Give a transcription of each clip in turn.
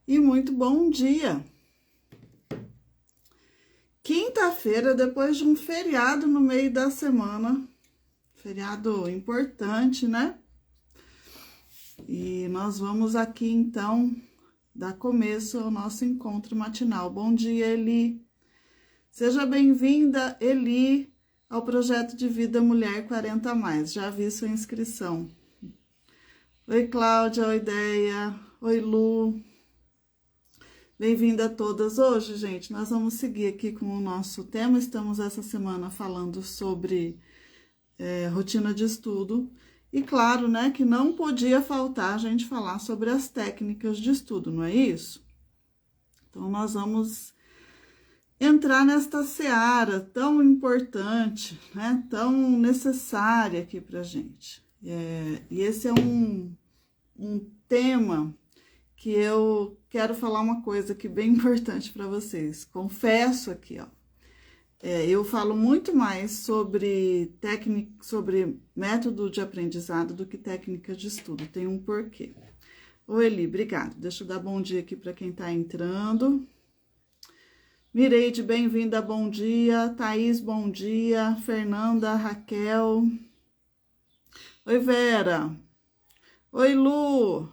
e muito bom dia. Quinta-feira, depois de um feriado no meio da semana, feriado importante, né? E nós vamos aqui, então, dar começo ao nosso encontro matinal. Bom dia, Eli. Seja bem-vinda, Eli, ao Projeto de Vida Mulher 40+. Já vi sua inscrição. Oi, Cláudia, oi, Ideia, oi, Lu. Bem-vinda a todas. Hoje, gente, nós vamos seguir aqui com o nosso tema. Estamos essa semana falando sobre rotina de estudo. E claro, né, que não podia faltar a gente falar sobre as técnicas de estudo, não é isso? Então, nós vamos entrar nesta seara tão importante, né, tão necessária aqui pra gente. E esse é um tema que eu quero falar uma coisa aqui bem importante para vocês. Confesso aqui, ó. Eu falo muito mais sobre técnica, sobre método de aprendizado do que técnica de estudo. Tem um porquê. Oi, Eli, obrigado. Deixa eu dar bom dia aqui para quem está entrando. Mireide, bem-vinda, bom dia. Thaís, bom dia. Fernanda, Raquel. Oi, Vera. Oi, Lu.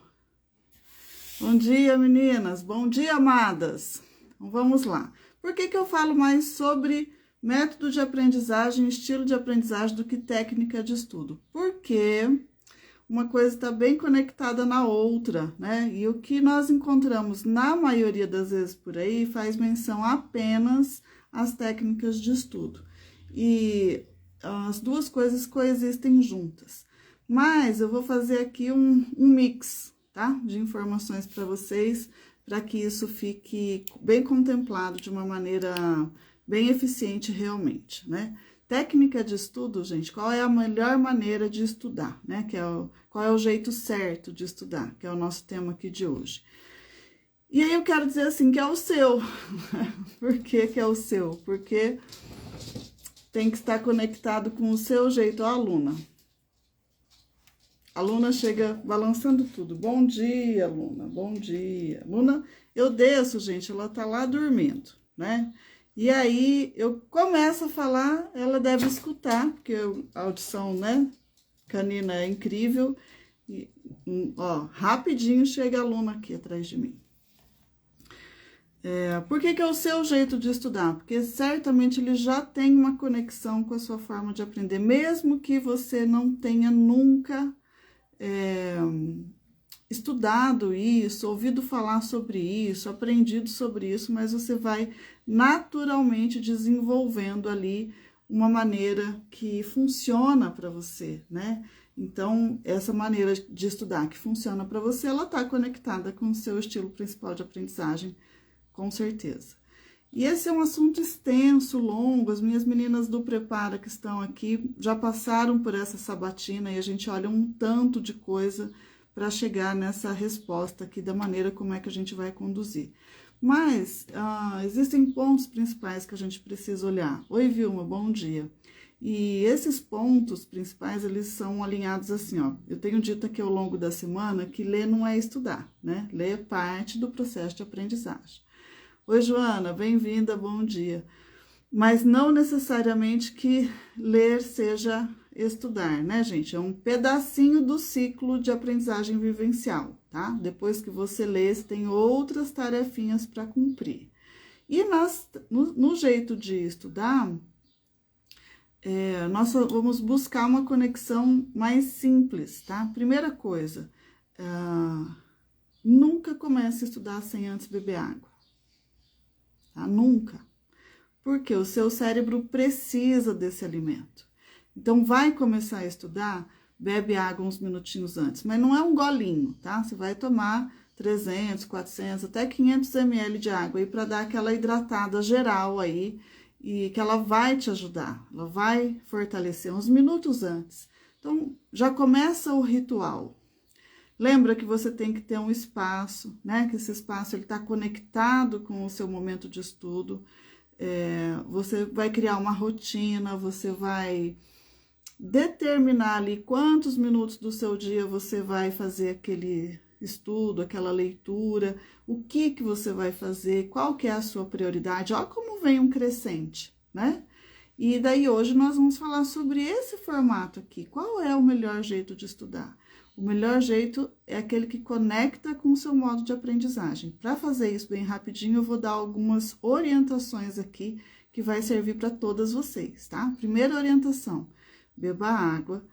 Bom dia, meninas. Bom dia, amadas. Então, vamos lá. Por que eu falo mais sobre método de aprendizagem, estilo de aprendizagem do que técnica de estudo? Porque uma coisa está bem conectada na outra, né? E o que nós encontramos na maioria das vezes por aí faz menção apenas às técnicas de estudo. E as duas coisas coexistem juntas. Mas eu vou fazer aqui um mix, tá? De informações para vocês, para que isso fique bem contemplado de uma maneira bem eficiente realmente, né? Técnica de estudo, gente, qual é a melhor maneira de estudar, né? Qual é o jeito certo de estudar, que é o nosso tema aqui de hoje. E aí eu quero dizer assim, que é o seu. Por que é o seu? Porque tem que estar conectado com o seu jeito, ó, aluna. A Luna chega balançando tudo. Bom dia, Luna. Bom dia. Luna, eu desço, gente, ela tá lá dormindo, né? E aí eu começo a falar, ela deve escutar, porque a audição, né, canina é incrível. E, ó, rapidinho chega a Luna aqui atrás de mim. Por que é o seu jeito de estudar? Porque certamente ele já tem uma conexão com a sua forma de aprender, mesmo que você não tenha nunca estudado isso, ouvido falar sobre isso, aprendido sobre isso, mas você vai naturalmente desenvolvendo ali uma maneira que funciona para você, né? Então, essa maneira de estudar que funciona para você, ela está conectada com o seu estilo principal de aprendizagem, com certeza. E esse é um assunto extenso, longo. As minhas meninas do Prepara que estão aqui já passaram por essa sabatina e a gente olha um tanto de coisa para chegar nessa resposta aqui da maneira como é que a gente vai conduzir. Mas existem pontos principais que a gente precisa olhar. Oi, Vilma, bom dia. E esses pontos principais, eles são alinhados assim, ó. Eu tenho dito aqui ao longo da semana que ler não é estudar, né? Ler é parte do processo de aprendizagem. Oi, Joana, bem-vinda, bom dia. Mas não necessariamente que ler seja estudar, né, gente? É um pedacinho do ciclo de aprendizagem vivencial, tá? Depois que você lê, você tem outras tarefinhas para cumprir. E no jeito de estudar, nós vamos buscar uma conexão mais simples, tá? Primeira coisa, nunca comece a estudar sem antes beber água. Tá? Nunca. Porque o seu cérebro precisa desse alimento. Então, vai começar a estudar, bebe água uns minutinhos antes. Mas não é um golinho, tá? Você vai tomar 300, 400, até 500 ml de água aí para dar aquela hidratada geral aí e que ela vai te ajudar. Ela vai fortalecer uns minutos antes. Então, já começa o ritual. Lembra que você tem que ter um espaço, né? Que esse espaço está conectado com o seu momento de estudo. Você vai criar uma rotina, você vai determinar ali quantos minutos do seu dia você vai fazer estudo, aquela leitura, o que você vai fazer, qual que é a sua prioridade, olha como vem um crescente, né? E daí hoje nós vamos falar sobre esse formato aqui, qual é o melhor jeito de estudar? O melhor jeito é aquele que conecta com o seu modo de aprendizagem. Para fazer isso bem rapidinho, eu vou dar algumas orientações aqui que vai servir para todas vocês, tá? Primeira orientação, beba água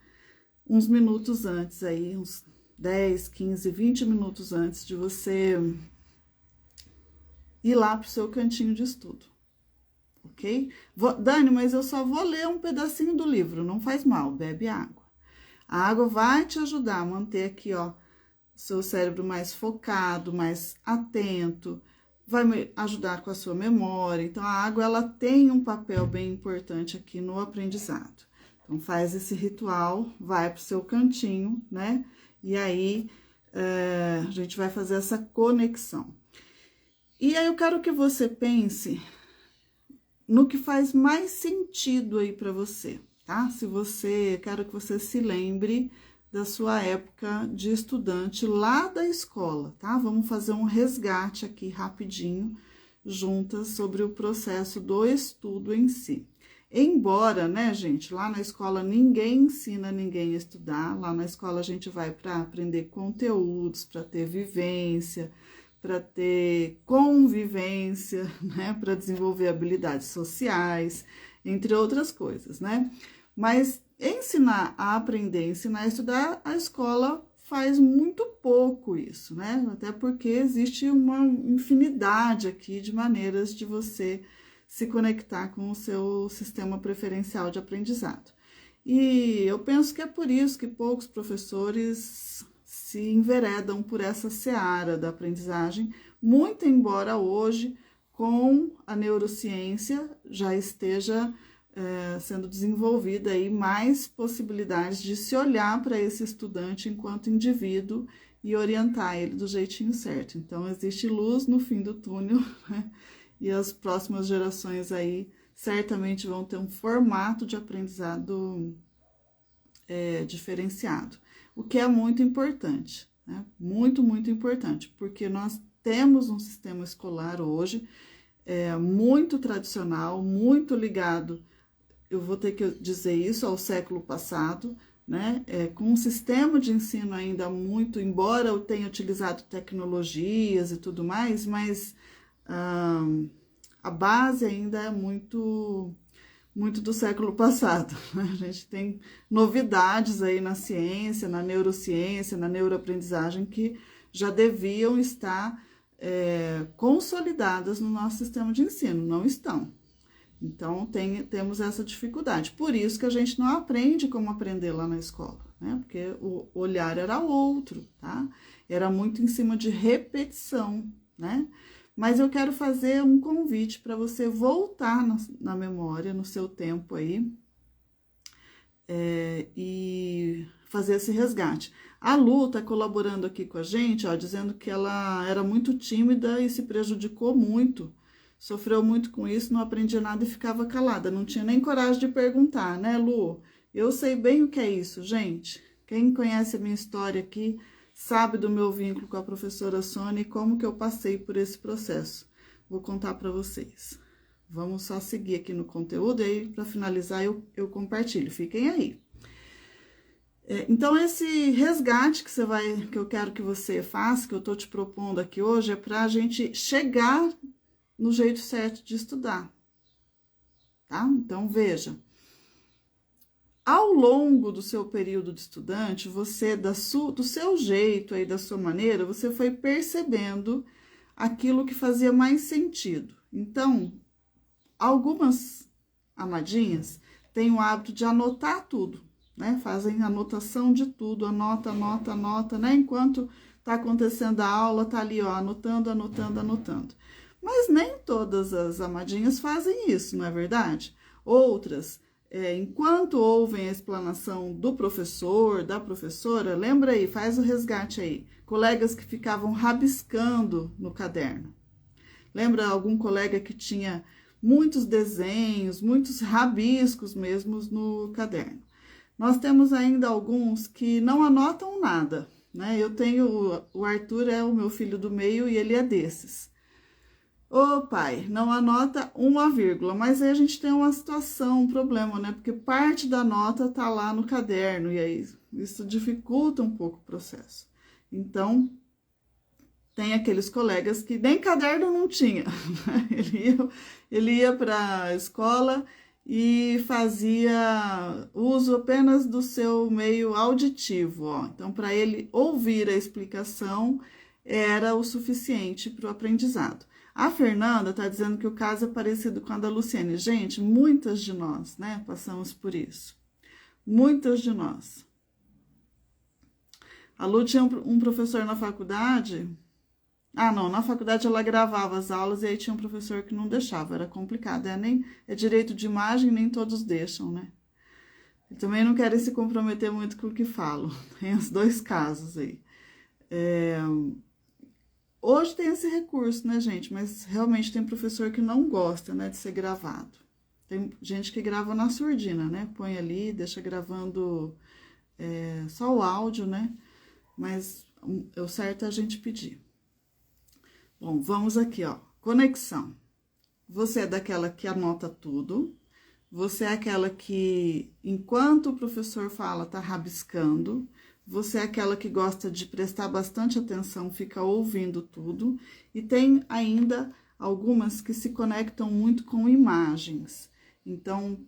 uns minutos antes aí, uns 10, 15, 20 minutos antes de você ir lá para o seu cantinho de estudo, ok? Dani, mas eu só vou ler um pedacinho do livro, não faz mal, bebe água. A água vai te ajudar a manter aqui, ó, o seu cérebro mais focado, mais atento, vai me ajudar com a sua memória. Então, a água, ela tem um papel bem importante aqui no aprendizado. Então, faz esse ritual, vai para o seu cantinho, né? E aí, a gente vai fazer essa conexão. E aí, eu quero que você pense no que faz mais sentido aí para você, tá? Quero que você se lembre da sua época de estudante lá da escola, tá? Vamos fazer um resgate aqui rapidinho, juntas, sobre o processo do estudo em si. Embora, né, gente, lá na escola ninguém ensina ninguém a estudar, lá na escola a gente vai para aprender conteúdos, para ter vivência, para ter convivência, né, para desenvolver habilidades sociais, entre outras coisas, né? Mas ensinar a aprender, ensinar a estudar, a escola faz muito pouco isso, né? Até porque existe uma infinidade aqui de maneiras de você se conectar com o seu sistema preferencial de aprendizado. E eu penso que é por isso que poucos professores se enveredam por essa seara da aprendizagem, muito embora hoje, com a neurociência, já esteja sendo desenvolvida aí mais possibilidades de se olhar para esse estudante enquanto indivíduo e orientar ele do jeitinho certo. Então, existe luz no fim do túnel, né? E as próximas gerações aí certamente vão ter um formato de aprendizado diferenciado, o que é muito importante, né? Muito, muito importante, porque nós temos um sistema escolar hoje muito tradicional, muito ligado, eu vou ter que dizer isso, ao século passado, né? Com um sistema de ensino ainda muito, embora eu tenha utilizado tecnologias e tudo mais, mas a base ainda é muito do século passado. A gente tem novidades aí na ciência, na neurociência, na neuroaprendizagem que já deviam estar consolidadas no nosso sistema de ensino, não estão. Então, temos essa dificuldade. Por isso que a gente não aprende como aprender lá na escola, né? Porque o olhar era outro, tá? Era muito em cima de repetição, né? Mas eu quero fazer um convite para você voltar na memória, no seu tempo aí, e fazer esse resgate. A Lu tá colaborando aqui com a gente, ó, dizendo que ela era muito tímida e se prejudicou muito, sofreu muito com isso, não aprendia nada e ficava calada, não tinha nem coragem de perguntar, né, Lu? Eu sei bem o que é isso, gente. Quem conhece a minha história aqui sabe do meu vínculo com a professora Sônia e como que eu passei por esse processo. Vou contar para vocês. Vamos só seguir aqui no conteúdo e aí, para finalizar, eu compartilho. Fiquem aí. Então, esse resgate que eu quero que você faça, que eu tô te propondo aqui hoje, é para a gente chegar no jeito certo de estudar, tá? Então, veja. Ao longo do seu período de estudante, você, do seu jeito aí, da sua maneira, você foi percebendo aquilo que fazia mais sentido. Então, algumas amadinhas têm o hábito de anotar tudo, né? Fazem anotação de tudo, anota, né? Enquanto tá acontecendo a aula, tá ali, ó, anotando. Mas nem todas as amadinhas fazem isso, não é verdade? Outras, enquanto ouvem a explanação do professor, da professora, lembra aí, faz o resgate aí. Colegas que ficavam rabiscando no caderno. Lembra algum colega que tinha muitos desenhos, muitos rabiscos mesmo no caderno? Nós temos ainda alguns que não anotam nada, né? O Arthur é o meu filho do meio e ele é desses. Ô pai, não anota uma vírgula, mas aí a gente tem uma situação, um problema, né? Porque parte da nota tá lá no caderno e aí isso dificulta um pouco o processo. Então, tem aqueles colegas que nem caderno não tinha, né? Ele ia para a escola e fazia uso apenas do seu meio auditivo, ó. Então, para ele ouvir a explicação era o suficiente para o aprendizado. A Fernanda está dizendo que o caso é parecido com a da Luciene. Gente, muitas de nós, né, passamos por isso. Muitas de nós. A Lu tinha um professor na faculdade. Não, na faculdade ela gravava as aulas e aí tinha um professor que não deixava, era complicado. É direito de imagem, nem todos deixam, né? E também não querem se comprometer muito com o que falam. Tem os dois casos aí. Hoje tem esse recurso, né, gente? Mas realmente tem professor que não gosta, né, de ser gravado. Tem gente que grava na surdina, né? Põe ali, deixa gravando só o áudio, né? Mas o certo é a gente pedir. Bom, vamos aqui, ó. Conexão. Você é daquela que anota tudo. Você é aquela que, enquanto o professor fala, tá rabiscando. Você é aquela que gosta de prestar bastante atenção, fica ouvindo tudo. E tem ainda algumas que se conectam muito com imagens. Então,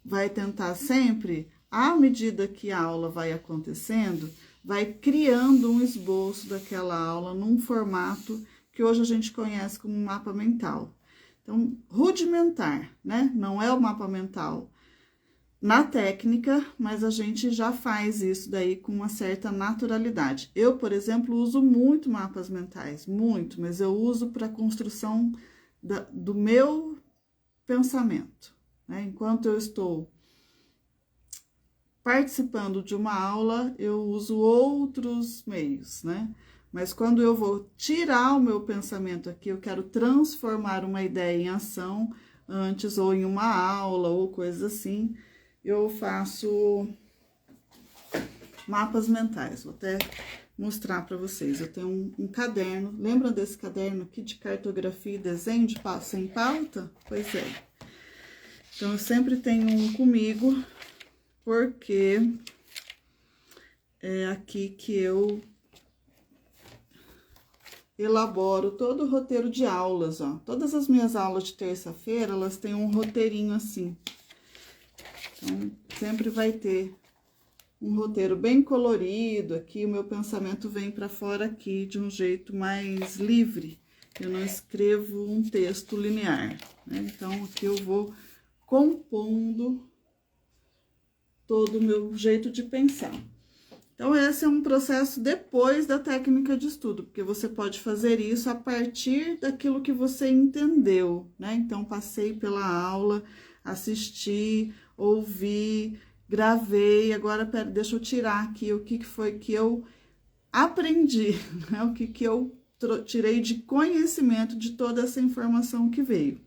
vai tentar sempre, à medida que a aula vai acontecendo, vai criando um esboço daquela aula num formato que hoje a gente conhece como mapa mental. Então, rudimentar, né? Não é o mapa mental na técnica, mas a gente já faz isso daí com uma certa naturalidade. Eu, por exemplo, uso muito mapas mentais, muito, mas eu uso para a construção do meu pensamento, né? Enquanto eu estou participando de uma aula, eu uso outros meios, né? Mas quando eu vou tirar o meu pensamento aqui, eu quero transformar uma ideia em ação antes, ou em uma aula, ou coisa assim, eu faço mapas mentais. Vou até mostrar para vocês. Eu tenho um caderno, lembram desse caderno aqui de cartografia e desenho de sem pauta? Pois é. Então, eu sempre tenho um comigo, porque é aqui que eu elaboro todo o roteiro de aulas, ó. Todas as minhas aulas de terça-feira, elas têm um roteirinho assim. Então, sempre vai ter um roteiro bem colorido aqui, o meu pensamento vem para fora aqui de um jeito mais livre. Eu não escrevo um texto linear, né? Então, aqui eu vou compondo todo o meu jeito de pensar. Então, esse é um processo depois da técnica de estudo, porque você pode fazer isso a partir daquilo que você entendeu, né? Então, passei pela aula, assisti, ouvi, gravei, agora, deixa eu tirar aqui o que foi que eu aprendi, né? O que eu tirei de conhecimento de toda essa informação que veio.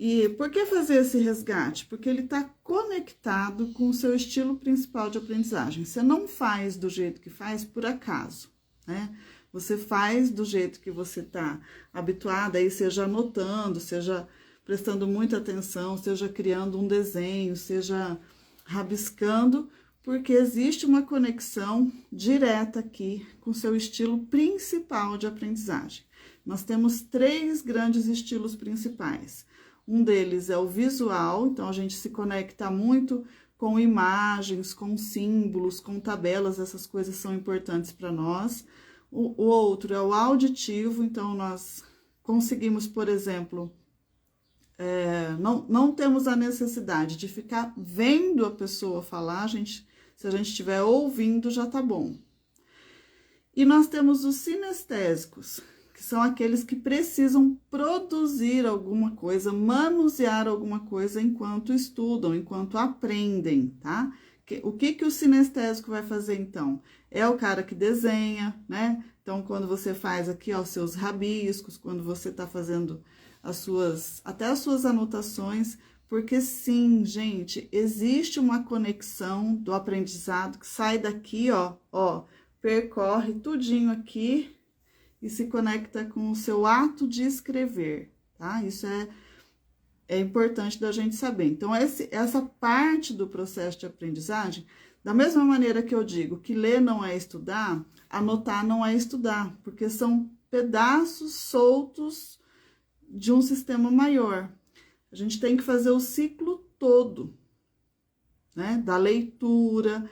E por que fazer esse resgate? Porque ele está conectado com o seu estilo principal de aprendizagem. Você não faz do jeito que faz por acaso, né? Você faz do jeito que você está habituado, aí seja anotando, seja prestando muita atenção, seja criando um desenho, seja rabiscando, porque existe uma conexão direta aqui com o seu estilo principal de aprendizagem. Nós temos 3 grandes estilos principais. Um deles é o visual, então a gente se conecta muito com imagens, com símbolos, com tabelas, essas coisas são importantes para nós. O outro é o auditivo, então nós conseguimos, por exemplo, não temos a necessidade de ficar vendo a pessoa falar, se a gente estiver ouvindo já tá bom. E nós temos os sinestésicos, que são aqueles que precisam produzir alguma coisa, manusear alguma coisa enquanto estudam, enquanto aprendem, tá? O que o sinestésico vai fazer, então? É o cara que desenha, né? Então, quando você faz aqui, ó, os seus rabiscos, quando você tá fazendo até as suas anotações, porque sim, gente, existe uma conexão do aprendizado que sai daqui, ó, percorre tudinho aqui e se conecta com o seu ato de escrever, tá? Isso é importante da gente saber. Então, essa parte do processo de aprendizagem, da mesma maneira que eu digo que ler não é estudar, anotar não é estudar, porque são pedaços soltos de um sistema maior. A gente tem que fazer o ciclo todo, né? Da leitura,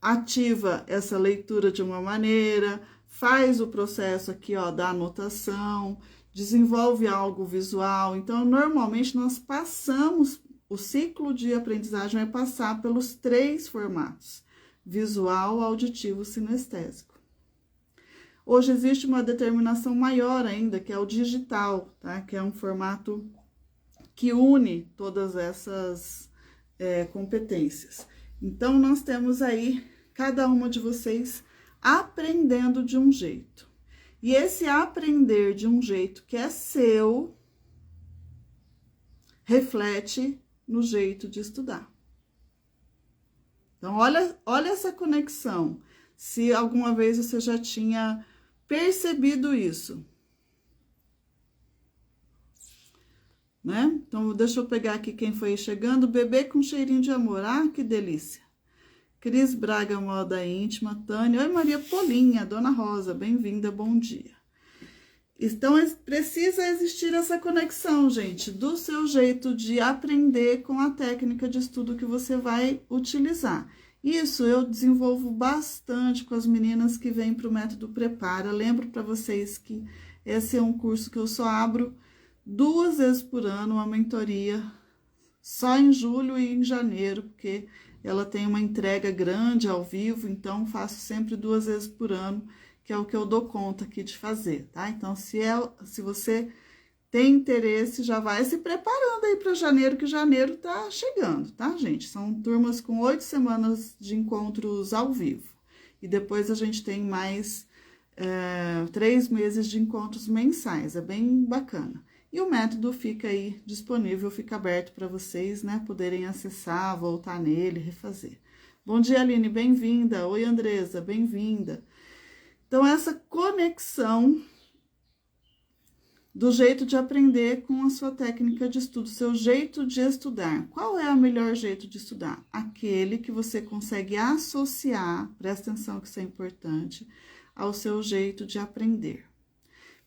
ativa essa leitura de uma maneira, faz o processo aqui, ó, da anotação, desenvolve algo visual. Então, normalmente, nós passamos, o ciclo de aprendizagem vai passar pelos 3 formatos: visual, auditivo, sinestésico. Hoje existe uma determinação maior ainda, que é o digital, tá? Que é um formato que une todas essas competências. Então, nós temos aí cada uma de vocês aprendendo de um jeito. E esse aprender de um jeito que é seu, reflete no jeito de estudar. Então, olha essa conexão. Se alguma vez você já tinha percebido isso, né? Então, deixa eu pegar aqui quem foi chegando. Bebê com cheirinho de amor. Ah, que delícia. Cris Braga, moda íntima. Tânia. Oi, Maria Polinha. Dona Rosa, bem-vinda, bom dia. Então, precisa existir essa conexão, gente, do seu jeito de aprender com a técnica de estudo que você vai utilizar. Isso eu desenvolvo bastante com as meninas que vêm para o Método Prepara. Lembro para vocês que esse é um curso que eu só abro 2 vezes por ano, uma mentoria, só em julho e em janeiro, porque ela tem uma entrega grande ao vivo, então faço sempre 2 vezes por ano, que é o que eu dou conta aqui de fazer, tá? Então, se você tem interesse, já vai se preparando aí para janeiro, que janeiro tá chegando, tá, gente? São turmas com 8 semanas de encontros ao vivo. E depois a gente tem mais 3 meses de encontros mensais, é bem bacana. E o método fica aí disponível, fica aberto para vocês, né, poderem acessar, voltar nele, refazer. Bom dia, Aline, bem-vinda. Oi, Andresa, bem-vinda. Então, essa conexão do jeito de aprender com a sua técnica de estudo, seu jeito de estudar. Qual é o melhor jeito de estudar? Aquele que você consegue associar, presta atenção que isso é importante, ao seu jeito de aprender.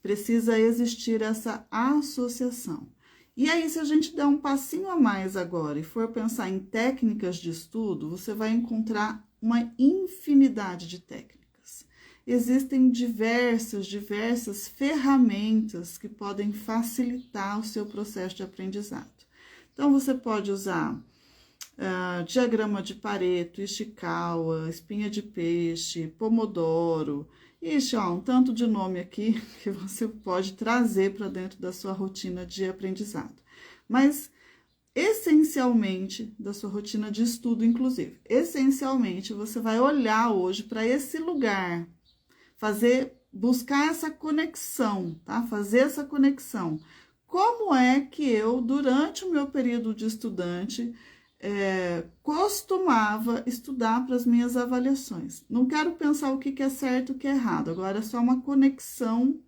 Precisa existir essa associação. E aí, se a gente der um passinho a mais agora e for pensar em técnicas de estudo, você vai encontrar uma infinidade de técnicas. Existem diversas ferramentas que podem facilitar o seu processo de aprendizado. Então, você pode usar diagrama de Pareto, Ishikawa, espinha de peixe, Pomodoro. Ixi, ó, um tanto de nome aqui que você pode trazer para dentro da sua rotina de aprendizado. Mas, essencialmente, da sua rotina de estudo, inclusive, essencialmente, você vai olhar hoje para esse lugar, buscar essa conexão, tá? Fazer essa conexão. Como é que eu, durante o meu período de estudante, costumava estudar para as minhas avaliações? Não quero pensar o que é certo e o que é errado, agora é só uma conexão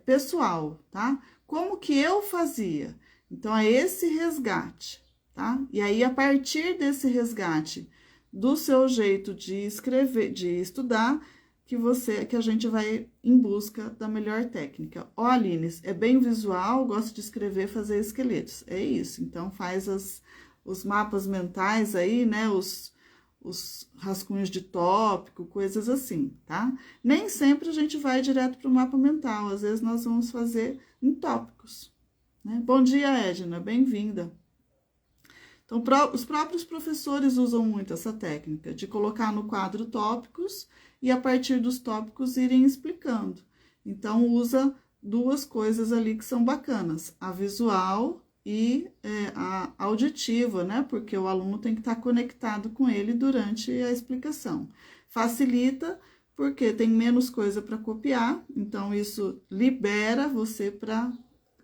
pessoal, tá? Como que eu fazia? Então, é esse resgate, tá? E aí, a partir desse resgate do seu jeito de escrever, de estudar, que a gente vai em busca da melhor técnica. Ó, Aline, é bem visual, gosto de escrever, fazer esqueletos. É isso, então faz os mapas mentais aí, né, os rascunhos de tópico, coisas assim, tá? Nem sempre a gente vai direto para o mapa mental, às vezes nós vamos fazer em tópicos, né? Bom dia, Edna, bem-vinda. Então, os próprios professores usam muito essa técnica de colocar no quadro tópicos e a partir dos tópicos irem explicando. Então, usa 2 coisas ali que são bacanas, a visual e a auditiva, né? Porque o aluno tem que estar conectado com ele durante a explicação. Facilita, porque tem menos coisa para copiar, então isso libera você para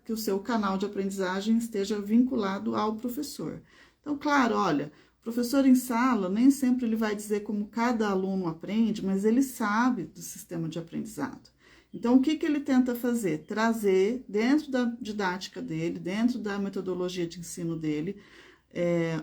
que o seu canal de aprendizagem esteja vinculado ao professor. Então, claro, olha, o professor em sala, nem sempre ele vai dizer como cada aluno aprende, mas ele sabe do sistema de aprendizado. Então, o que ele tenta fazer? Trazer dentro da didática dele, dentro da metodologia de ensino dele,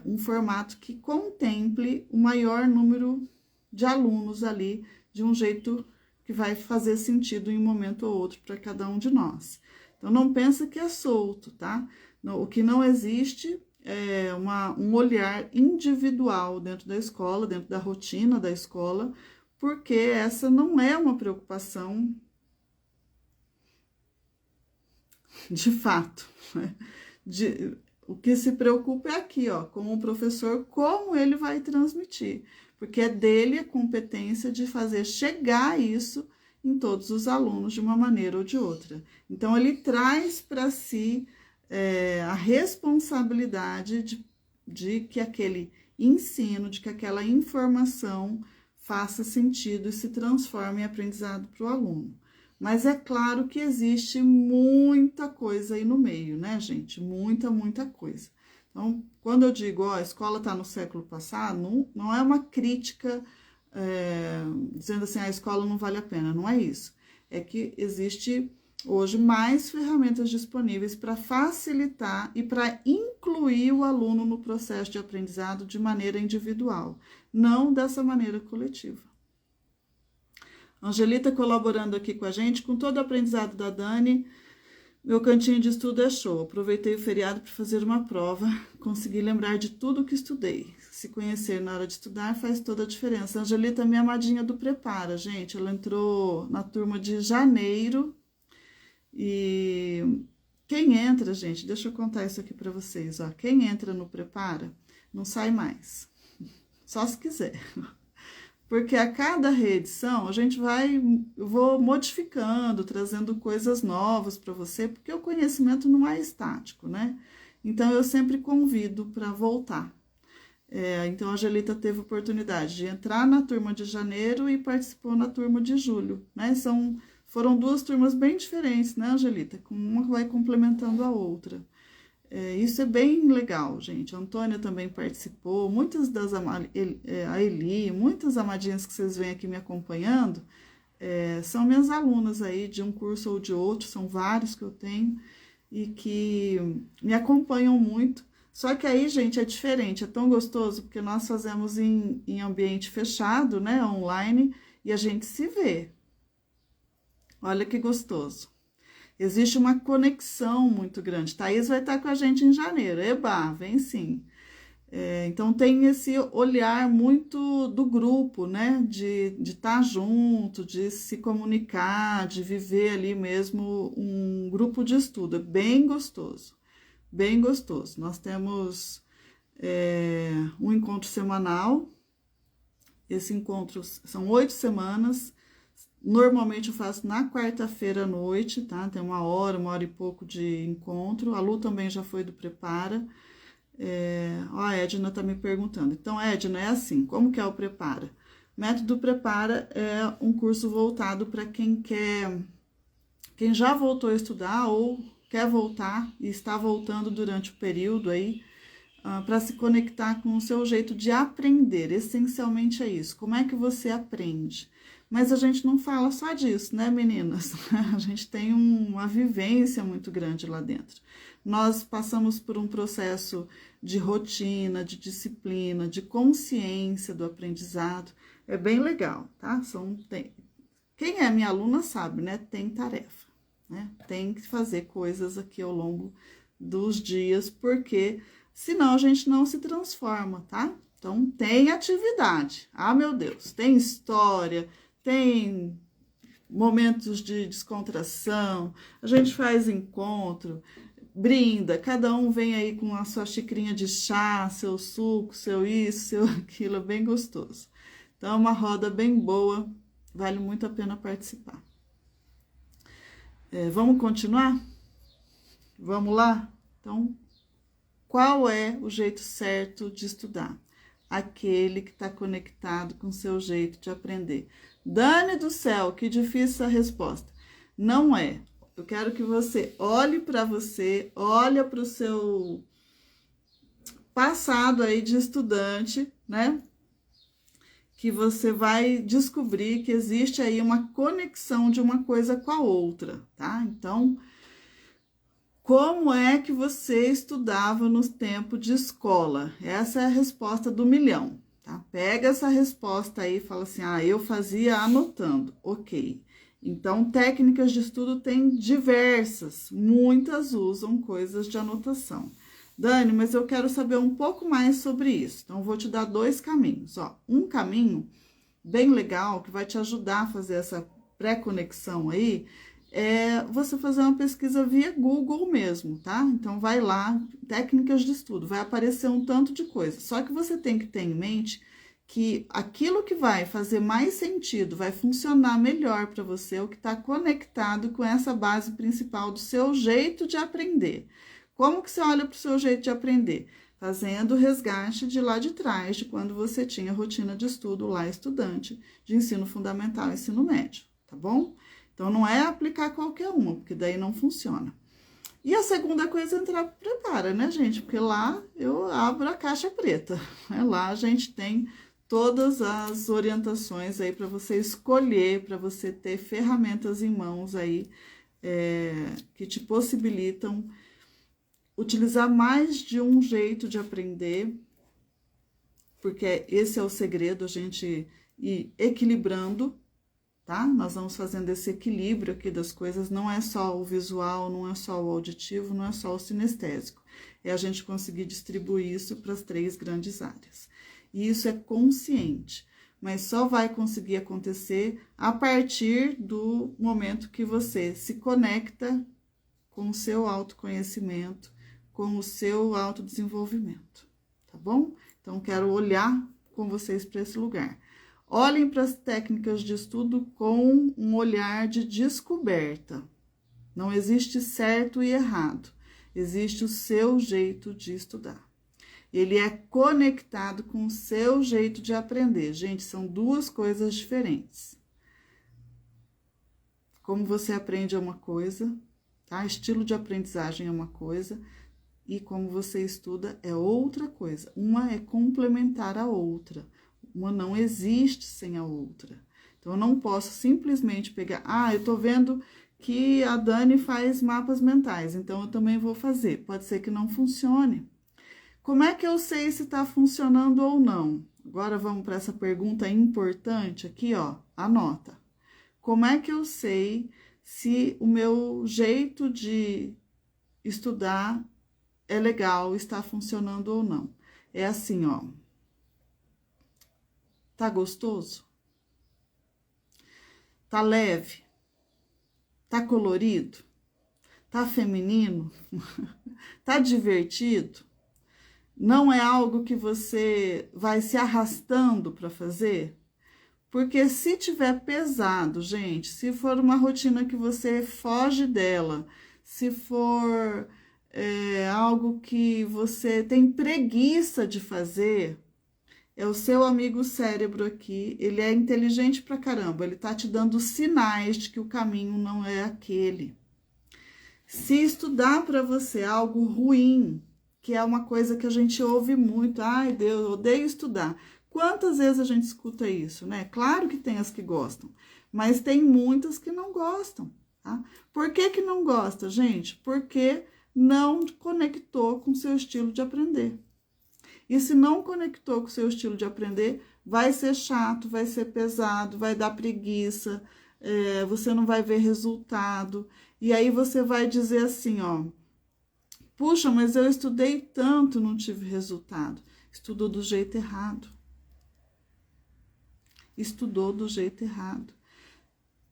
um formato que contemple o maior número de alunos ali, de um jeito que vai fazer sentido em um momento ou outro para cada um de nós. Então, não pensa que é solto, tá? O que não existe é um olhar individual dentro da escola, dentro da rotina da escola, porque essa não é uma preocupação de fato, né? O que se preocupa é aqui, ó, com o professor, como ele vai transmitir, porque é dele a competência de fazer chegar isso em todos os alunos de uma maneira ou de outra. Então, ele traz para si a responsabilidade de que aquele ensino, de que aquela informação faça sentido e se transforme em aprendizado para o aluno. Mas é claro que existe muita coisa aí no meio, né, gente? Muita coisa. Então, quando eu digo, ó, a escola está no século passado, não é uma crítica dizendo assim, a escola não vale a pena, não é isso. É que existe hoje mais ferramentas disponíveis para facilitar e para incluir o aluno no processo de aprendizado de maneira individual, não dessa maneira coletiva. Angelita colaborando aqui com a gente, com todo o aprendizado da Dani, meu cantinho de estudo é show. Aproveitei o feriado para fazer uma prova, consegui lembrar de tudo que estudei. Se conhecer na hora de estudar faz toda a diferença. Angelita é minha amadinha do Prepara, gente. Ela entrou na turma de janeiro e quem entra, gente, deixa eu contar isso aqui para vocês, ó. Quem entra no Prepara não sai mais, só se quiser. Porque a cada reedição eu vou modificando, trazendo coisas novas para você, porque o conhecimento não é estático, né? Então, eu sempre convido para voltar. Então, a Angelita teve oportunidade de entrar na turma de janeiro e participou na turma de julho, né? Foram duas turmas bem diferentes, né, Angelita? Uma vai complementando a outra. Isso é bem legal, gente. A Antônia também participou, a Eli, muitas amadinhas que vocês vêm aqui me acompanhando, são minhas alunas aí de um curso ou de outro, são vários que eu tenho e que me acompanham muito. Só que aí, gente, é diferente, é tão gostoso, porque nós fazemos em ambiente fechado, né, online, e a gente se vê. Olha que gostoso. Existe uma conexão muito grande. Thaís vai estar com a gente em janeiro. Eba, vem sim. Então, tem esse olhar muito do grupo, né? De estar junto, de se comunicar, de viver ali mesmo um grupo de estudo. É bem gostoso, bem gostoso. Nós temos um encontro semanal. Esse encontro são 8 semanas. Normalmente eu faço na quarta-feira à noite, tá? Tem uma hora e pouco de encontro. A Lu também já foi do Prepara. A Edna tá me perguntando. Então, Edna, é assim, como que é o Prepara? O método Prepara é um curso voltado para quem já voltou a estudar ou quer voltar e está voltando durante o período aí, para se conectar com o seu jeito de aprender. Essencialmente é isso. Como é que você aprende? Mas a gente não fala só disso, né, meninas? A gente tem uma vivência muito grande lá dentro. Nós passamos por um processo de rotina, de disciplina, de consciência do aprendizado. É bem legal, tá? Quem é minha aluna sabe, né? Tem tarefa, né? Tem que fazer coisas aqui ao longo dos dias, porque senão a gente não se transforma, tá? Então, tem atividade. Ah, meu Deus, tem história, tem momentos de descontração, a gente faz encontro, brinda, cada um vem aí com a sua xicrinha de chá, seu suco, seu isso, seu aquilo, é bem gostoso. Então, é uma roda bem boa, vale muito a pena participar. Vamos continuar? Vamos lá? Então, qual é o jeito certo de estudar? Aquele que está conectado com o seu jeito de aprender. Dani do céu, que difícil a resposta. Não é. Eu quero que você olhe para você, olhe para o seu passado aí de estudante, né? Que você vai descobrir que existe aí uma conexão de uma coisa com a outra, tá? Então, como é que você estudava no tempo de escola? Essa é a resposta do milhão, tá? Pega essa resposta aí e fala assim, eu fazia anotando, ok. Então, técnicas de estudo tem diversas, muitas usam coisas de anotação. Dani, mas eu quero saber um pouco mais sobre isso. Então, vou te dar 2 caminhos, ó. Um caminho bem legal, que vai te ajudar a fazer essa pré-conexão aí, é você fazer uma pesquisa via Google mesmo, tá? Então, vai lá, técnicas de estudo, vai aparecer um tanto de coisa. Só que você tem que ter em mente que aquilo que vai fazer mais sentido, vai funcionar melhor para você, é o que está conectado com essa base principal do seu jeito de aprender. Como que você olha para o seu jeito de aprender? Fazendo o resgate de lá de trás, de quando você tinha rotina de estudo lá, estudante de ensino fundamental e ensino médio, tá bom? Então, não é aplicar qualquer uma, porque daí não funciona. E a segunda coisa é entrar para Prepara, né, gente? Porque lá eu abro a caixa preta. Lá a gente tem todas as orientações aí para você escolher, para você ter ferramentas em mãos aí que te possibilitam utilizar mais de um jeito de aprender, porque esse é o segredo, a gente ir equilibrando, tá? Nós vamos fazendo esse equilíbrio aqui das coisas, não é só o visual, não é só o auditivo, não é só o sinestésico. É a gente conseguir distribuir isso para as 3 grandes áreas. E isso é consciente, mas só vai conseguir acontecer a partir do momento que você se conecta com o seu autoconhecimento, com o seu autodesenvolvimento, tá bom? Então, quero olhar com vocês para esse lugar. Olhem para as técnicas de estudo com um olhar de descoberta. Não existe certo e errado, existe o seu jeito de estudar. Ele é conectado com o seu jeito de aprender. Gente, são 2 coisas diferentes. Como você aprende é uma coisa, tá? Estilo de aprendizagem é uma coisa, e como você estuda é outra coisa. Uma é complementar a outra. Uma não existe sem a outra. Então, eu não posso simplesmente pegar... eu tô vendo que a Dani faz mapas mentais, então eu também vou fazer. Pode ser que não funcione. Como é que eu sei se tá funcionando ou não? Agora, vamos para essa pergunta importante aqui, ó. Anota. Como é que eu sei se o meu jeito de estudar é legal, está funcionando ou não? É assim, ó. Tá gostoso? Tá leve? Tá colorido? Tá feminino? Tá divertido? Não é algo que você vai se arrastando para fazer? Porque se tiver pesado, gente, se for uma rotina que você foge dela, se for algo que você tem preguiça de fazer, é o seu amigo cérebro aqui, ele é inteligente pra caramba, ele tá te dando sinais de que o caminho não é aquele. Se estudar para você algo ruim, que é uma coisa que a gente ouve muito, ai Deus, eu odeio estudar. Quantas vezes a gente escuta isso, né? Claro que tem as que gostam, mas tem muitas que não gostam, tá? Por que que não gosta, gente? Porque não conectou com o seu estilo de aprender. E se não conectou com o seu estilo de aprender, vai ser chato, vai ser pesado, vai dar preguiça, você não vai ver resultado. E aí você vai dizer assim, ó, puxa, mas eu estudei tanto, não tive resultado. Estudou do jeito errado. Estudou do jeito errado.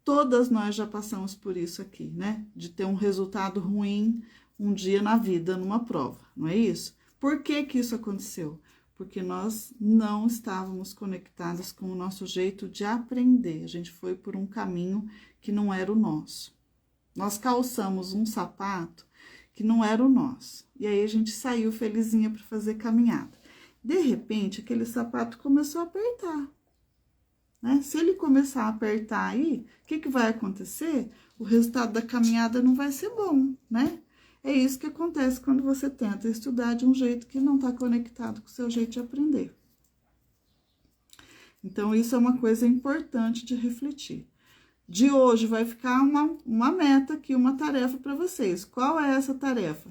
Todas nós já passamos por isso aqui, né? De ter um resultado ruim um dia na vida, numa prova, não é isso? Por que que isso aconteceu? Porque nós não estávamos conectadas com o nosso jeito de aprender. A gente foi por um caminho que não era o nosso. Nós calçamos um sapato que não era o nosso. E aí a gente saiu felizinha para fazer caminhada. De repente, aquele sapato começou a apertar. Né? Se ele começar a apertar aí, o que que vai acontecer? O resultado da caminhada não vai ser bom, né? É isso que acontece quando você tenta estudar de um jeito que não está conectado com o seu jeito de aprender. Então, isso é uma coisa importante de refletir. De hoje vai ficar uma meta aqui, uma tarefa para vocês. Qual é essa tarefa?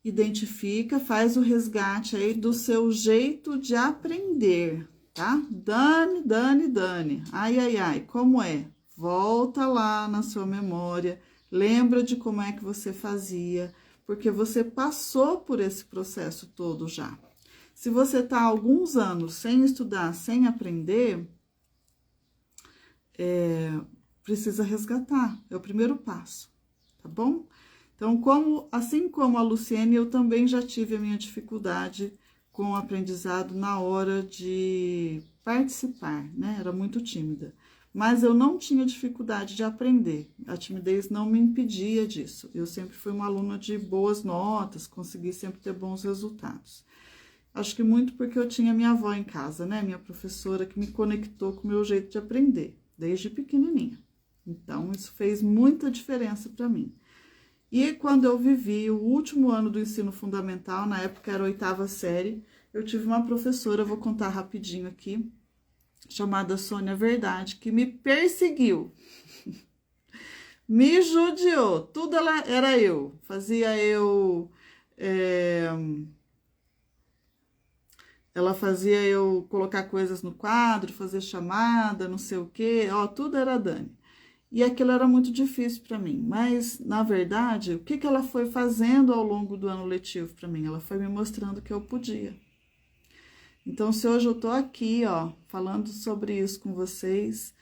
Identifica, faz o resgate aí do seu jeito de aprender, tá? Dani. Ai, como é? Volta lá na sua memória, lembra de como é que você fazia, porque você passou por esse processo todo já. Se você está há alguns anos sem estudar, sem aprender, precisa resgatar, é o primeiro passo, tá bom? Então, assim como a Luciene, eu também já tive a minha dificuldade com o aprendizado na hora de participar, né? Era muito tímida. Mas eu não tinha dificuldade de aprender. A timidez não me impedia disso. Eu sempre fui uma aluna de boas notas, consegui sempre ter bons resultados. Acho que muito porque eu tinha minha avó em casa, né? Minha professora que me conectou com o meu jeito de aprender, desde pequenininha. Então, isso fez muita diferença para mim. E quando eu vivi o último ano do ensino fundamental, na época era a 8ª série, eu tive uma professora, vou contar rapidinho aqui, chamada Sônia Verdade, que me perseguiu, me judiou, tudo era eu, ela fazia eu colocar coisas no quadro, fazer chamada, não sei o quê, tudo era a Dani. E aquilo era muito difícil para mim, mas, na verdade, o que ela foi fazendo ao longo do ano letivo para mim? Ela foi me mostrando que eu podia. Então, se hoje eu tô aqui, falando sobre isso com vocês,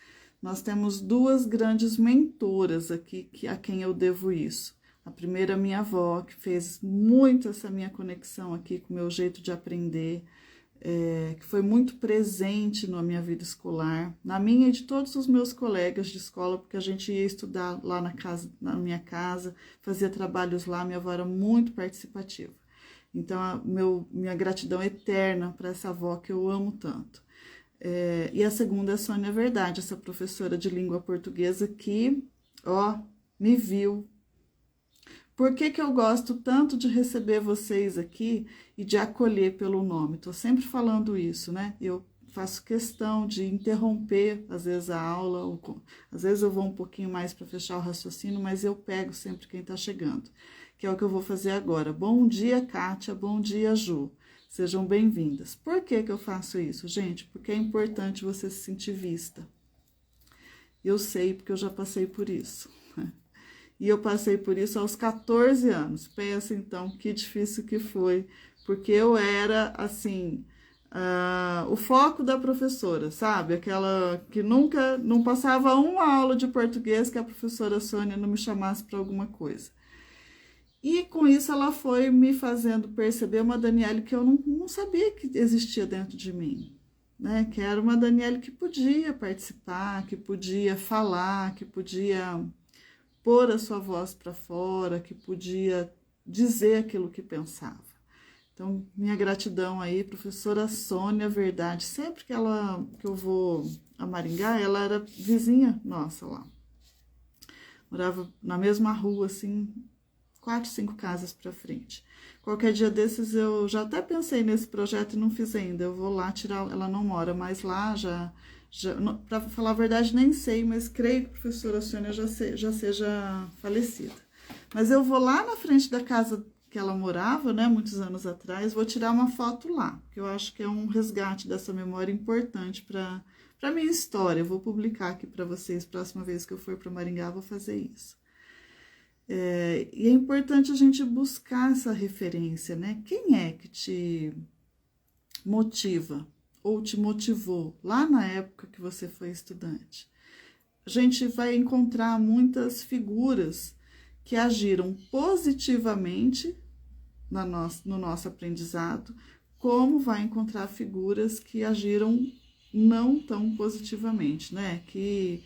nós temos 2 grandes mentoras aqui a quem eu devo isso. A primeira, minha avó, que fez muito essa minha conexão aqui com o meu jeito de aprender, que foi muito presente na minha vida escolar, na minha e de todos os meus colegas de escola, porque a gente ia estudar lá na minha casa, fazia trabalhos lá, minha avó era muito participativa. Então, minha gratidão eterna para essa avó que eu amo tanto. E a segunda é a Sônia Verdade, essa professora de língua portuguesa que, me viu. Por que eu gosto tanto de receber vocês aqui e de acolher pelo nome? Estou sempre falando isso, né? Eu faço questão de interromper, às vezes, a aula, às vezes eu vou um pouquinho mais para fechar o raciocínio, mas eu pego sempre quem está chegando, que é o que eu vou fazer agora. Bom dia, Kátia, bom dia, Ju. Sejam bem-vindas. Por que eu faço isso, gente? Porque é importante você se sentir vista. Eu sei, porque eu já passei por isso. E eu passei por isso aos 14 anos. Pensa, então, que difícil que foi, porque eu era, assim, o foco da professora, sabe? Aquela que nunca, não passava uma aula de português que a professora Sônia não me chamasse para alguma coisa. E com isso ela foi me fazendo perceber uma Daniele que eu não sabia que existia dentro de mim, né? Que era uma Daniele que podia participar, que podia falar, que podia pôr a sua voz para fora, que podia dizer aquilo que pensava. Então, minha gratidão aí, professora Sônia Verdade. Sempre que eu vou a Maringá, ela era vizinha nossa lá. Morava na mesma rua, assim, 4, 5 casas para frente. Qualquer dia desses eu já até pensei nesse projeto e não fiz ainda. Eu vou lá tirar, ela não mora mais lá, para falar a verdade nem sei, mas creio que a professora Sônia já seja falecida. Mas eu vou lá na frente da casa que ela morava, né, muitos anos atrás, vou tirar uma foto lá, que eu acho que é um resgate dessa memória importante para a minha história. Eu vou publicar aqui para vocês, próxima vez que eu for para Maringá, vou fazer isso. E é importante a gente buscar essa referência, né? Quem é que te motiva ou te motivou lá na época que você foi estudante? A gente vai encontrar muitas figuras que agiram positivamente no nosso aprendizado, como vai encontrar figuras que agiram não tão positivamente, né? Que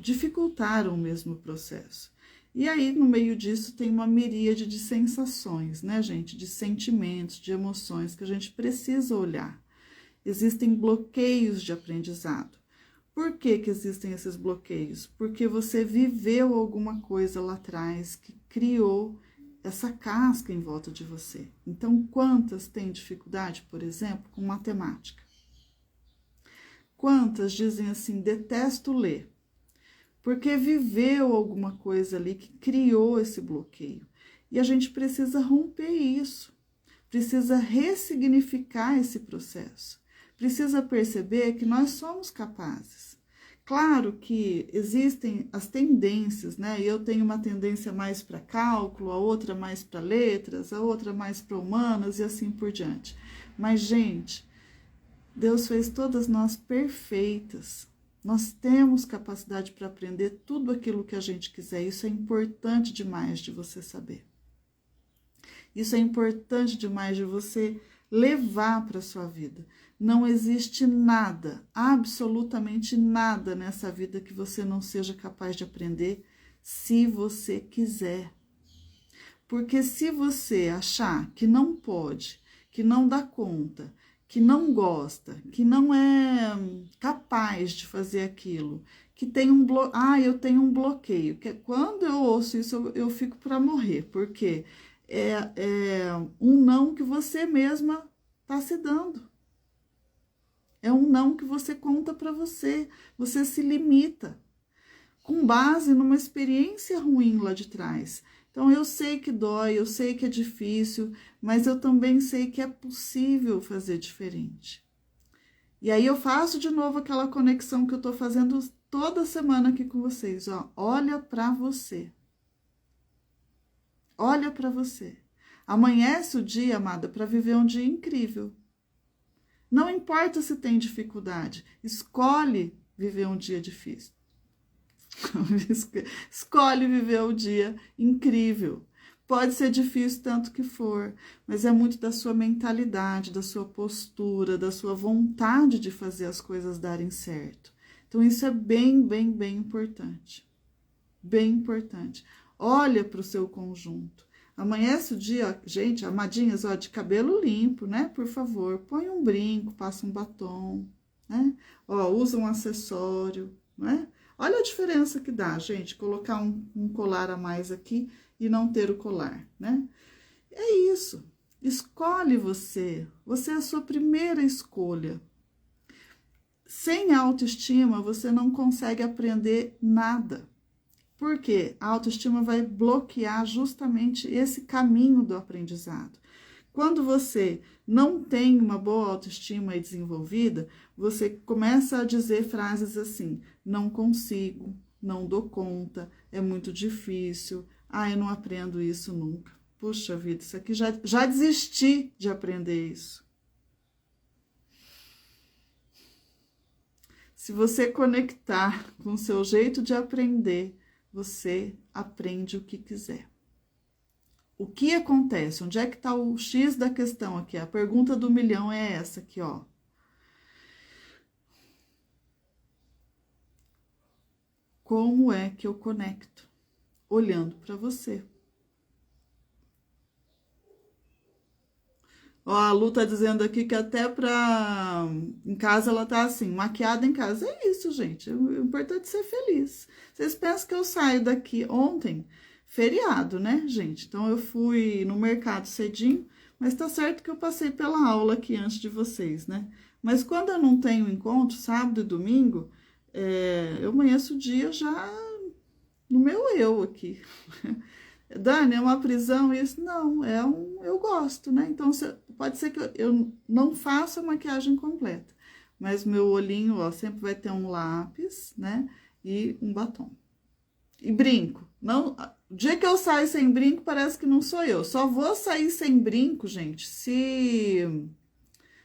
dificultaram mesmo o processo. E aí, no meio disso, tem uma miríade de sensações, né, gente? De sentimentos, de emoções que a gente precisa olhar. Existem bloqueios de aprendizado. Por que que existem esses bloqueios? Porque você viveu alguma coisa lá atrás que criou essa casca em volta de você. Então, quantas têm dificuldade, por exemplo, com matemática? Quantas dizem assim, detesto ler? Porque viveu alguma coisa ali que criou esse bloqueio. E a gente precisa romper isso, precisa ressignificar esse processo, precisa perceber que nós somos capazes. Claro que existem as tendências, né? Eu tenho uma tendência mais para cálculo, a outra mais para letras, a outra mais para humanas e assim por diante. Mas, gente, Deus fez todas nós perfeitas. Nós temos capacidade para aprender tudo aquilo que a gente quiser. Isso é importante demais de você saber. Isso é importante demais de você levar para a sua vida. Não existe nada, absolutamente nada nessa vida que você não seja capaz de aprender se você quiser. Porque se você achar que não pode, que não dá conta, que não gosta, que não é capaz de fazer aquilo, que tem eu tenho um bloqueio, que quando eu ouço isso eu fico para morrer, porque é um não que você mesma está se dando. É um não que você conta para você. Você se limita com base numa experiência ruim lá de trás. Então, eu sei que dói, eu sei que é difícil, mas eu também sei que é possível fazer diferente. E aí eu faço de novo aquela conexão que eu estou fazendo toda semana aqui com vocês. Ó, olha para você. Olha para você. Amanhece o dia, amada, para viver um dia incrível. Não importa se tem dificuldade, escolhe viver um dia difícil. Escolhe viver um dia incrível. Pode ser difícil tanto que for, mas é muito da sua mentalidade, da sua postura, da sua vontade de fazer as coisas darem certo. Então isso é bem importante. Bem importante. Olha para o seu conjunto. Amanhece o dia, gente, amadinhas, ó, de cabelo limpo, né? Por favor, põe um brinco, passa um batom, né? Ó, usa um acessório, né? Olha a diferença que dá, gente, colocar um colar a mais aqui e não ter o colar, né? É isso. Escolhe você. Você é a sua primeira escolha. Sem autoestima, você não consegue aprender nada. Por quê? A autoestima vai bloquear justamente esse caminho do aprendizado. Quando você não tem uma boa autoestima desenvolvida, você começa a dizer frases assim: não consigo, não dou conta, é muito difícil, eu não aprendo isso nunca. Puxa vida, isso aqui já desisti de aprender isso. Se você conectar com o seu jeito de aprender, você aprende o que quiser. O que acontece? Onde é que está o X da questão aqui? A pergunta do milhão é essa aqui, ó. Como é que eu conecto? Olhando para você. Ó, a Lu tá dizendo aqui que até em casa ela tá assim, maquiada em casa. É isso, gente. O importante é ser feliz. Vocês pensam que eu saio daqui ontem? Feriado, né, gente? Então eu fui no mercado cedinho, mas tá certo que eu passei pela aula aqui antes de vocês, né? Mas quando eu não tenho encontro, sábado e domingo, eu amanheço o dia já no meu eu aqui. Dani, é uma prisão isso? Não, eu gosto, né? Então, pode ser que eu não faça a maquiagem completa, mas meu olhinho, ó, sempre vai ter um lápis, né? E um batom. E brinco. Não, o dia que eu saio sem brinco, parece que não sou eu. Só vou sair sem brinco, gente,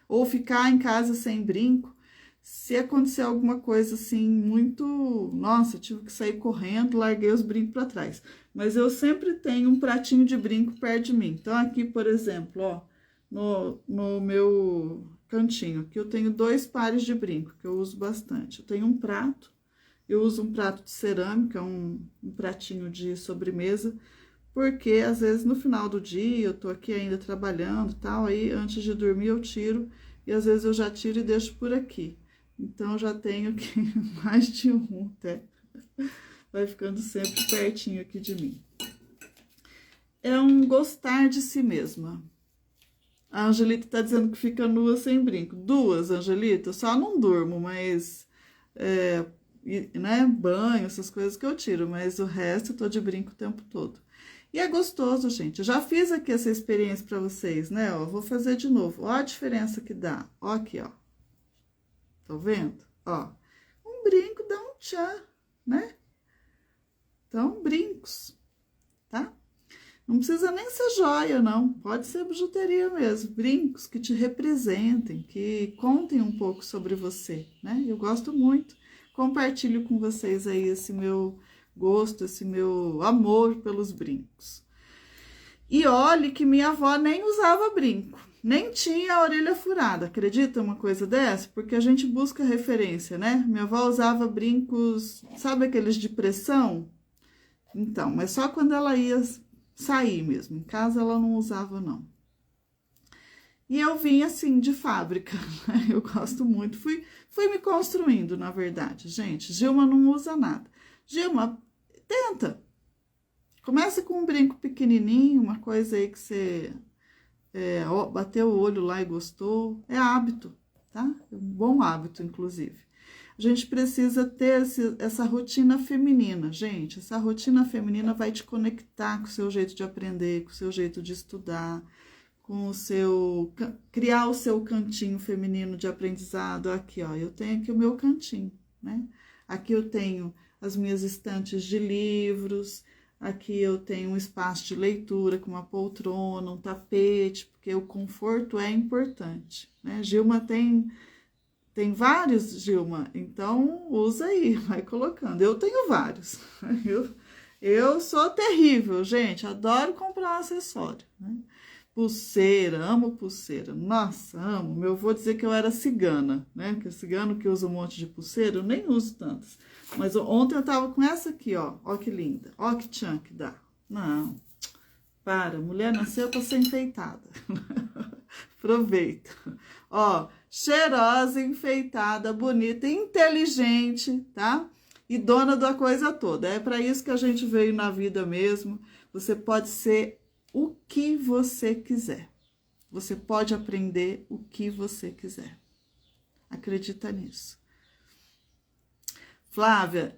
ou ficar em casa sem brinco, se acontecer alguma coisa assim, muito... Nossa, tive que sair correndo, larguei os brincos para trás. Mas eu sempre tenho um pratinho de brinco perto de mim. Então, aqui, por exemplo, ó, no meu cantinho, aqui eu tenho 2 pares de brinco, que eu uso bastante. Eu tenho um prato, eu uso um prato de cerâmica, um pratinho de sobremesa, porque às vezes no final do dia eu tô aqui ainda trabalhando e tal, aí antes de dormir eu tiro, e às vezes eu já tiro e deixo por aqui. Então, já tenho aqui mais de um, até. Vai ficando sempre pertinho aqui de mim. É um gostar de si mesma. A Angelita tá dizendo que fica nua sem brinco. Duas, Angelita, só não durmo, mas... né, banho, essas coisas que eu tiro, mas o resto eu tô de brinco o tempo todo. E é gostoso, gente. Eu já fiz aqui essa experiência para vocês, né? Ó, vou fazer de novo. Ó a diferença que dá. Ó aqui, ó. Tá vendo? Ó, um brinco dá um tchan, né? Então, brincos, tá? Não precisa nem ser joia, não. Pode ser bijuteria mesmo. Brincos que te representem, que contem um pouco sobre você, né? Eu gosto muito. Compartilho com vocês aí esse meu gosto, esse meu amor pelos brincos. E olhe que minha avó nem usava brinco, nem tinha a orelha furada. Acredita uma coisa dessa? Porque a gente busca referência, né? Minha avó usava brincos, sabe aqueles de pressão? Então, mas só quando ela ia sair mesmo. Em casa ela não usava, não. E eu vim assim, de fábrica, né? Eu gosto muito. Fui me construindo, na verdade. Gente, Gilma não usa nada. Gilma, tenta. Começa com um brinco pequenininho, uma coisa aí que você bateu o olho lá e gostou. É hábito, tá? É um bom hábito, inclusive. A gente precisa ter essa rotina feminina, gente. Essa rotina feminina vai te conectar com o seu jeito de aprender, com o seu jeito de estudar, com o seu... criar o seu cantinho feminino de aprendizado. Aqui, ó, eu tenho aqui o meu cantinho, né? Aqui eu tenho as minhas estantes de livros, aqui eu tenho um espaço de leitura com uma poltrona, um tapete, porque o conforto é importante, né? Gilma tem vários, Gilma, então usa aí, vai colocando. Eu tenho vários. Eu sou terrível, gente, adoro comprar um acessório, né? Pulseira, amo pulseira. Nossa, amo. Meu avô dizia que eu era cigana, né? Que cigano que usa um monte de pulseira, eu nem uso tantas. Mas ontem eu tava com essa aqui, ó. Ó que linda. Ó que tchan que dá. Não, para. Mulher nasceu pra ser enfeitada. Aproveita. Ó, cheirosa, enfeitada, bonita, inteligente, tá? E dona da coisa toda. É para isso que a gente veio na vida mesmo. Você pode ser o que você quiser. Você pode aprender o que você quiser. Acredita nisso. Flávia,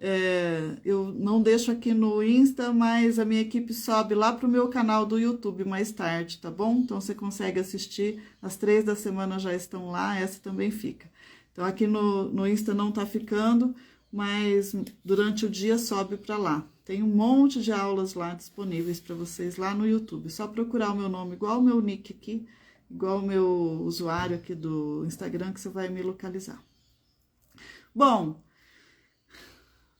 eu não deixo aqui no Insta, mas a minha equipe sobe lá pro meu canal do YouTube mais tarde, tá bom? Então você consegue assistir, as 3 da semana já estão lá, essa também fica. Então aqui no Insta não tá ficando, mas durante o dia sobe para lá. Tem um monte de aulas lá disponíveis para vocês lá no YouTube. Só procurar o meu nome, igual o meu nick aqui, igual o meu usuário aqui do Instagram, que você vai me localizar. Bom,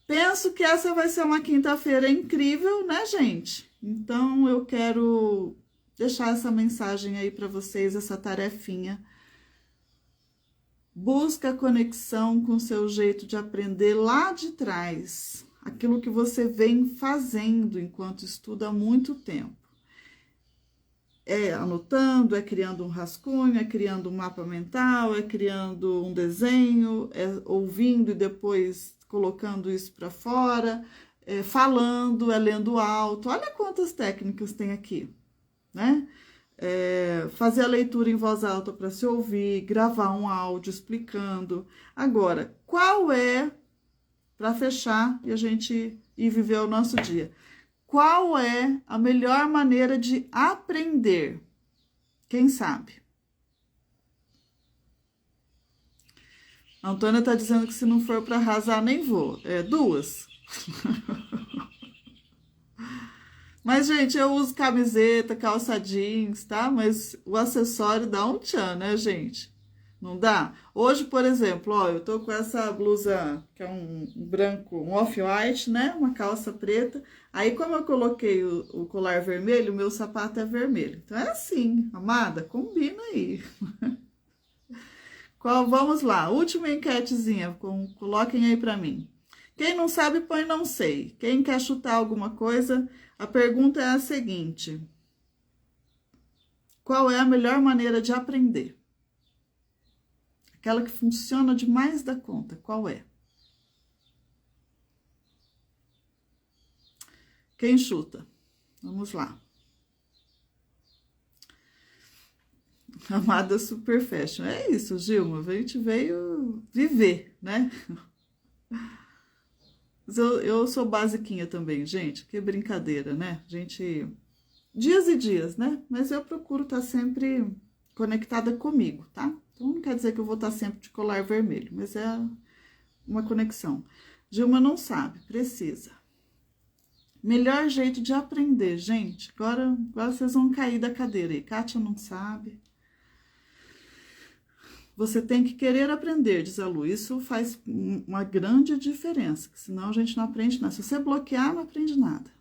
penso que essa vai ser uma quinta-feira incrível, né, gente? Então, eu quero deixar essa mensagem aí para vocês, essa tarefinha. Busca a conexão com o seu jeito de aprender lá de trás. Aquilo que você vem fazendo enquanto estuda há muito tempo. É anotando, é criando um rascunho, é criando um mapa mental, é criando um desenho, é ouvindo e depois colocando isso para fora, é falando, é lendo alto. Olha quantas técnicas tem aqui, né? Fazer a leitura em voz alta para se ouvir, gravar um áudio explicando. Agora, qual é, para fechar e a gente ir viver o nosso dia, qual é a melhor maneira de aprender? Quem sabe? A Antônia tá dizendo que se não for para arrasar, nem vou. É 2. Mas, gente, eu uso camiseta, calça jeans, tá? Mas o acessório dá um tchan, né, gente? Não dá? Hoje, por exemplo, ó, eu tô com essa blusa, que é um branco, um off-white, né? Uma calça preta. Aí, como eu coloquei o colar vermelho, o meu sapato é vermelho. Então, é assim, amada, combina aí. Vamos lá, última enquetezinha, coloquem aí pra mim. Quem não sabe, põe não sei. Quem quer chutar alguma coisa, a pergunta é a seguinte: qual é a melhor maneira de aprender? aquela que funciona demais da conta, qual é? Quem chuta? Vamos lá. Amada Super Fashion. É isso, Gilma. A gente veio viver, né? Mas eu sou basiquinha também, gente. Que brincadeira, né? Gente, dias e dias, né? Mas eu procuro estar sempre conectada comigo, tá? Então não quer dizer que eu vou estar sempre de colar vermelho, mas é uma conexão. Gilma não sabe, precisa. Melhor jeito de aprender, gente. Agora vocês vão cair da cadeira aí. Kátia não sabe. Você tem que querer aprender, diz a Lu. Isso faz uma grande diferença, senão a gente não aprende nada. Se você bloquear, não aprende nada.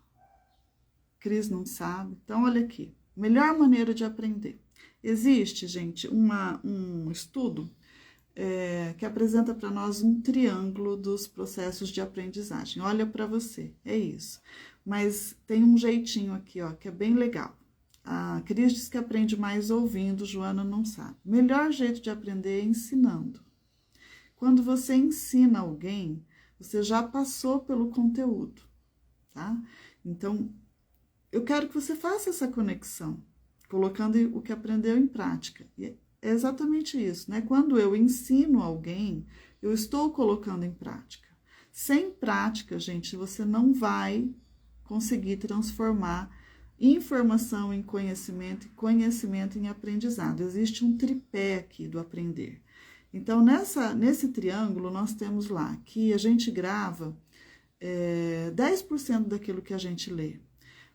Cris não sabe. Então, olha aqui. Melhor maneira de aprender. Existe, gente, um estudo que apresenta para nós um triângulo dos processos de aprendizagem. Olha para você, é isso. Mas tem um jeitinho aqui, ó, que é bem legal. A Cris diz que aprende mais ouvindo, Joana não sabe. O melhor jeito de aprender é ensinando. Quando você ensina alguém, você já passou pelo conteúdo, tá? Então, eu quero que você faça essa conexão, colocando o que aprendeu em prática. E é exatamente isso, né? Quando eu ensino alguém, eu estou colocando em prática. Sem prática, gente, você não vai conseguir transformar informação em conhecimento e conhecimento em aprendizado. Existe um tripé aqui do aprender. Então, nesse triângulo, nós temos lá que a gente grava 10% daquilo que a gente lê.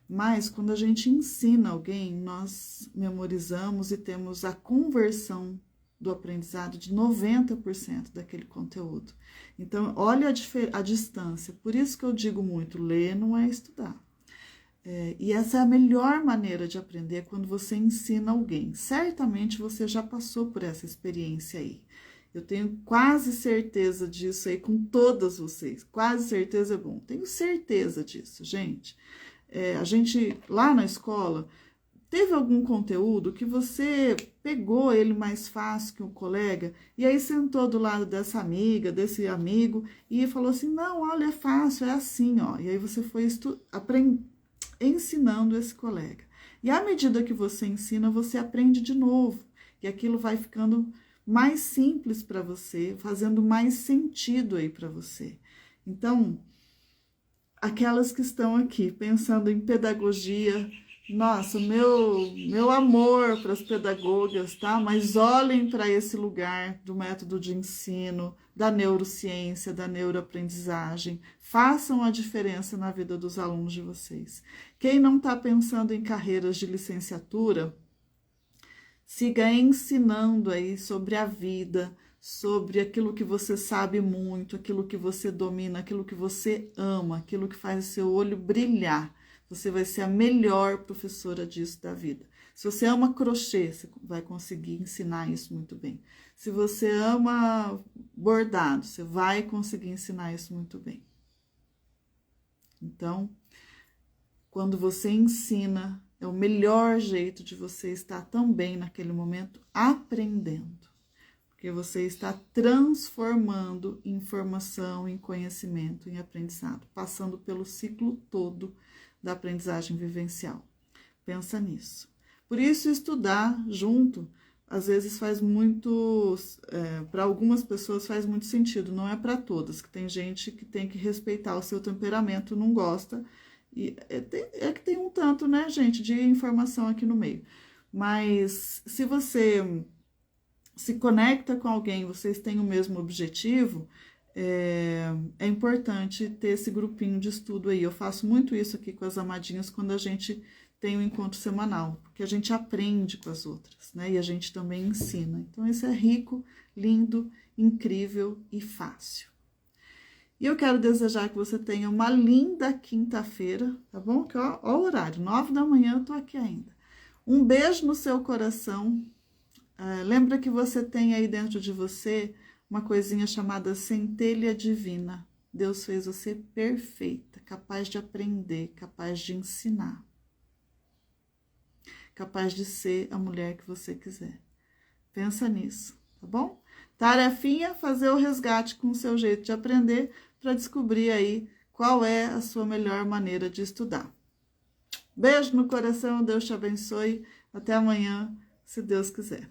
Mas, quando a gente ensina alguém, nós memorizamos e temos a conversão do aprendizado de 90% daquele conteúdo. Então, olha a distância. Por isso que eu digo muito, ler não é estudar. E essa é a melhor maneira de aprender quando você ensina alguém. Certamente você já passou por essa experiência aí. Eu tenho quase certeza disso aí com todas vocês. Quase certeza é bom. Tenho certeza disso, gente. A gente, lá na escola, teve algum conteúdo que você pegou ele mais fácil que um colega e aí sentou do lado dessa amiga, desse amigo e falou assim, não, olha, é fácil, é assim, ó. E aí você foi ensinando esse colega. E à medida que você ensina, você aprende de novo. E aquilo vai ficando mais simples para você, fazendo mais sentido aí para você. Então, aquelas que estão aqui pensando em pedagogia, nossa, meu amor para as pedagogas, tá? Mas olhem para esse lugar do método de ensino, da neurociência, da neuroaprendizagem. Façam a diferença na vida dos alunos de vocês. Quem não está pensando em carreiras de licenciatura, siga ensinando aí sobre a vida, sobre aquilo que você sabe muito, aquilo que você domina, aquilo que você ama, aquilo que faz o seu olho brilhar. Você vai ser a melhor professora disso da vida. Se você ama crochê, você vai conseguir ensinar isso muito bem. Se você ama bordado, você vai conseguir ensinar isso muito bem. Então, quando você ensina, é o melhor jeito de você estar também naquele momento aprendendo. Porque você está transformando informação em conhecimento, em aprendizado, passando pelo ciclo todo da aprendizagem vivencial. Pensa nisso. Por isso, estudar junto, às vezes faz muito, para algumas pessoas faz muito sentido, não é para todas, que tem gente que tem que respeitar o seu temperamento, não gosta, e que tem um tanto, né, gente, de informação aqui no meio. Mas se você se conecta com alguém, vocês têm o mesmo objetivo, é importante ter esse grupinho de estudo aí. Eu faço muito isso aqui com as amadinhas quando a gente tem um encontro semanal, porque a gente aprende com as outras, né? E a gente também ensina. Então, isso é rico, lindo, incrível e fácil. E eu quero desejar que você tenha uma linda quinta-feira, tá bom? Que ó o horário, 9 da manhã eu tô aqui ainda. Um beijo no seu coração. Lembra que você tem aí dentro de você uma coisinha chamada centelha divina. Deus fez você perfeita, capaz de aprender, capaz de ensinar, capaz de ser a mulher que você quiser. Pensa nisso, tá bom? Tarefinha, fazer o resgate com o seu jeito de aprender para descobrir aí qual é a sua melhor maneira de estudar. Beijo no coração, Deus te abençoe. Até amanhã, se Deus quiser.